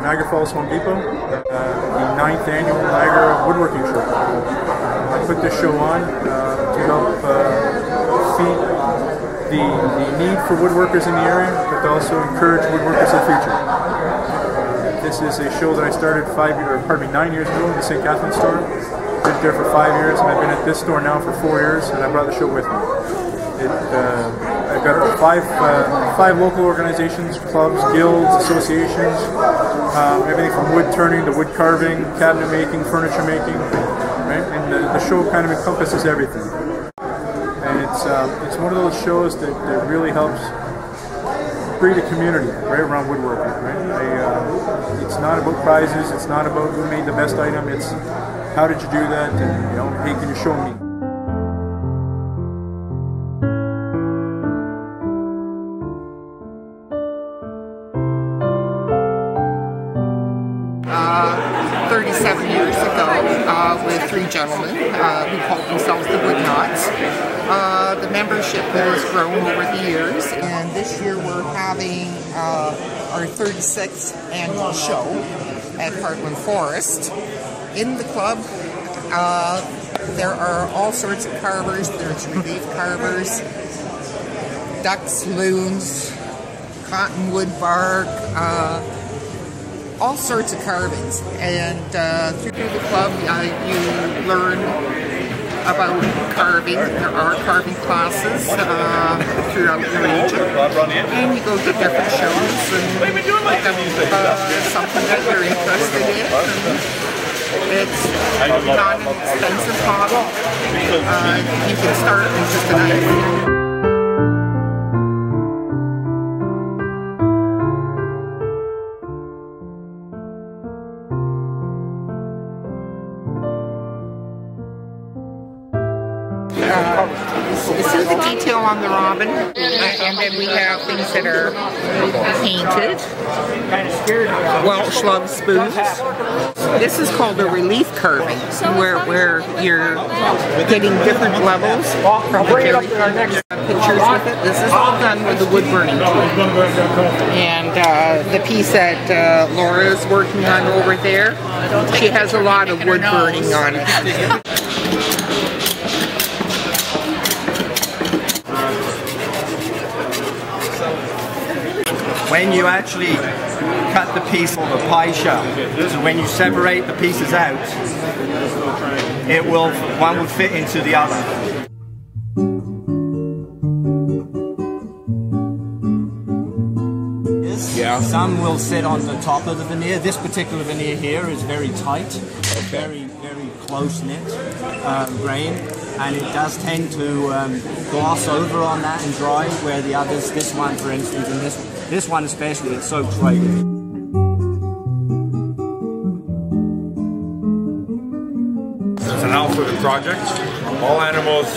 Niagara Falls Home Depot, the 9th annual Niagara Woodworking Show. I put this show on to help feed the need for woodworkers in the area, but to also encourage woodworkers of the future. This is a show that I started 9 years ago in the St. Catharines store. Been there for 5 years, and I've been at this store now for 4 years, and I brought the show with me. I've got five local organizations, clubs, guilds, associations, everything from wood turning to wood carving, cabinet making, furniture making, right? And the show kind of encompasses everything. And it's one of those shows that really helps breed a community right around woodworking, right? It's not about prizes, it's not about who made the best item, it's how did you do that, and hey, can you show me? 37 years ago with 3 gentlemen who called themselves the Woodknots. The membership has grown over the years, and this year we're having our 36th annual show at Heartland Forest. In the club, there are all sorts of carvers. There's relief carvers, ducks, loons, cottonwood bark, all sorts of carvings. And through the club, you learn about carving. There are carving classes throughout the region, and you go to different shows and pick up something that you're interested in. It's not an expensive hobby. You can start in just a night. See the detail on the robin, and then we have things that are painted. Welsh love spoons. This is called a relief carving, where you're getting different levels from the pictures with it. This is all done with the wood burning tool. And the piece that Laura is working on over there, she has a lot of wood burning on it. When you actually cut the piece of a pie shell, so when you separate the pieces out, one will fit into the other. Yeah. Some will sit on the top of the veneer. This particular veneer here is very tight, very close knit grain, and it does tend to gloss over on that and dry, where the others, this one for instance, and this one especially, it soaks right in. It's an alphabet project. All animals,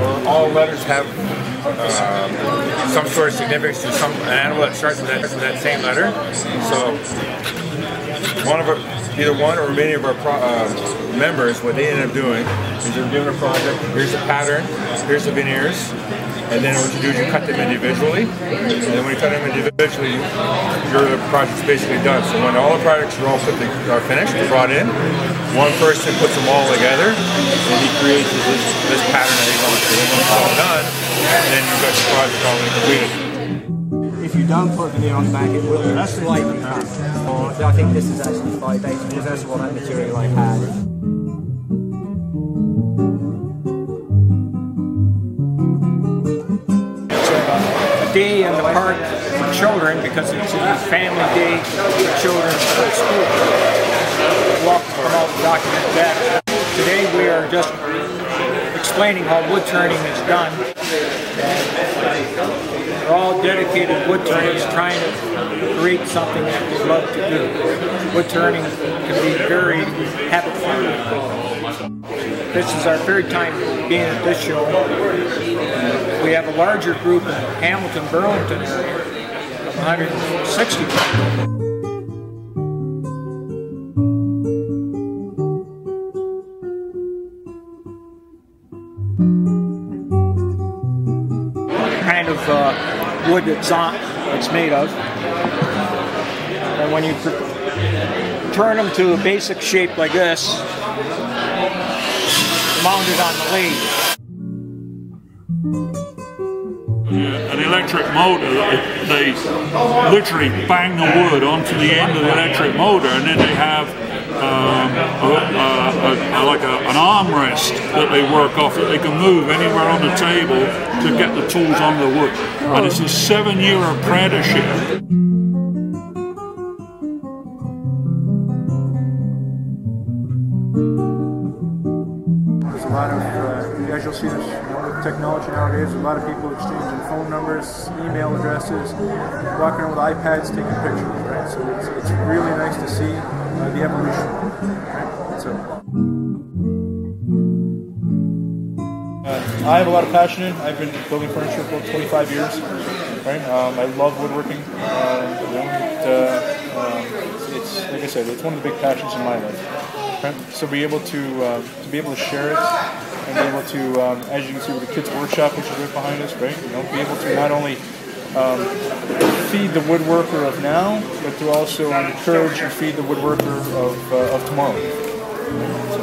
or all letters have some sort of significance to some animal that starts with that same letter. So either one or many of our members, what they end up doing is they're doing a project. Here's the pattern, here's the veneers, and then what you do is you cut them individually. And then when you cut them individually, your project's basically done. So when all the projects are finished, they're brought in, one person puts them all together, and he creates this pattern that he wants. So then when it's all done, then you've got your project already completed. If you don't put veneer on the back, it will slightly cut. I think this is actually 5/8 because that's what that material I had. Day in the park for children because it's a family day for children at school. We'll come out and document that. Today we are just explaining how wood turning is done. We're all dedicated wood turners trying to create something that we love to do. Wood turning can be very habit-forming. This is our 3rd time being at this show. We have a larger group in Hamilton, Burlington area of 160 people. Kind of wood it's made of. And when you turn them to a basic shape like this, mounted on the lathe. An electric motor, they literally bang the wood onto the end of the electric motor, and then they have an armrest that they work off that they can move anywhere on the table to get the tools on the wood. And it's a 7-year apprenticeship. There's a lot of, as you'll see, there's, with technology nowadays, a lot of people exchanging phone numbers, email addresses, walking around with iPads taking pictures, right? So it's really nice to see the evolution, right? So, I have a lot of passion in. I've been building furniture for 25 years, right? I love woodworking. It's like I said, it's one of the big passions in my life. Right? So be able to share it, and be able to, as you can see with the kids' workshop, which is right behind us, right? Be able to not only feed the woodworker of now, but to also encourage and feed the woodworker of tomorrow. So.